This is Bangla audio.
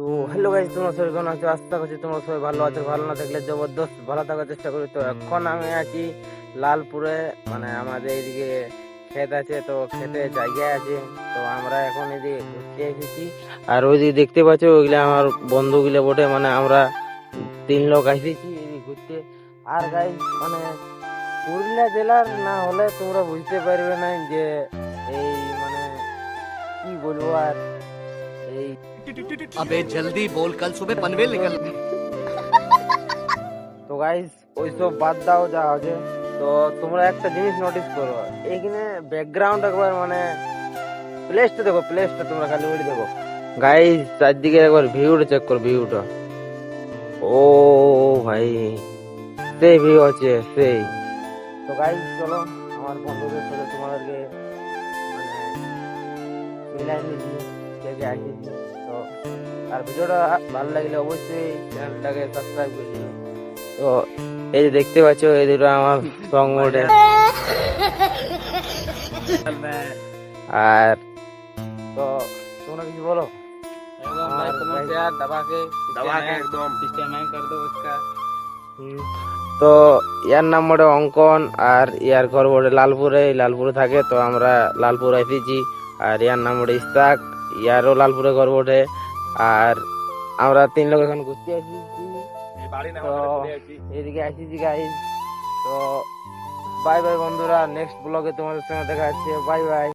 তো হ্যালো গাইস, তোমরা সবাই কেমন আছো? আশা করছি তোমরা সবাই ভালো আছো। ভালো না থাকলে জবরদস্ত ভালো থাকার চেষ্টা করি। তো এখন আমি আছি লালপুরে, মানে আমাদের এইদিকে ক্ষেত আছে, তো ক্ষেতে জায়গায় আছে। তো আমরা এখন এদিকে ঘুরতে এসেছি। আর ওইদিকে দেখতে পাচ্ছ, ওইগুলো আমার বন্ধুগুলো বটে, মানে আমরা 3 লোক এসেছি এদিকে ঘুরতে। আর গাইস, মানে পুরুলিয়া জেলার না হলে তোমরা বুঝতে পারবে না যে এই, মানে কি বলবো আর, এই अबे जल्दी बोल कल सुबह पनवेल निकल। তো গাইস ওইসব বাদ দাও যা আছে। তো তোমরা একটা জিনিস নোটিস করো, এইখানে ব্যাকগ্রাউন্ড একবার, মানে প্লেসটা দেখো, প্লেসটা তোমরা খালি ওই দেখো গাইস, চারদিকে একবার ভিউটা চেক করো, ভিউটা। ও ভাই, সেই ভিউ আছে সেই। তো গাইস চলো, আমার বন্ধুদের সাথে তোমাদেরকে মানে মিলাই নিচ্ছি, কে কে আসিছি। তো আর ভিডিওটা ভালো লাগলে অবশ্যই চ্যানেলটাকে সাবস্ক্রাইব করে দিও। তো এই যে দেখতে পাচ্ছ, এই দুটো আমার সং মোডে। আর তো তোমরা কিছু বলো। एकदम भाई कमेंट यार दबा के एकदम सिस्टम कर दो इसका। তো ইয়ার নাম বটে অঙ্কন, আর ইয়ার ঘর বটে লালপুরে, লালপুরে থাকে। তো আমরা লালপুর এসেছি। আর ইয়ার নাম বটে ইস্তাক, ইয়ারও লালপুরে ঘর বটে। আর আমরা 3 লোক এখন ঘুরতে এসেছি। তো এদিকে আসিছি গাইজ। তো বাই বাই বন্ধুরা, নেক্সট ব্লগে তোমাদের সঙ্গে দেখা হচ্ছে। Bye bye.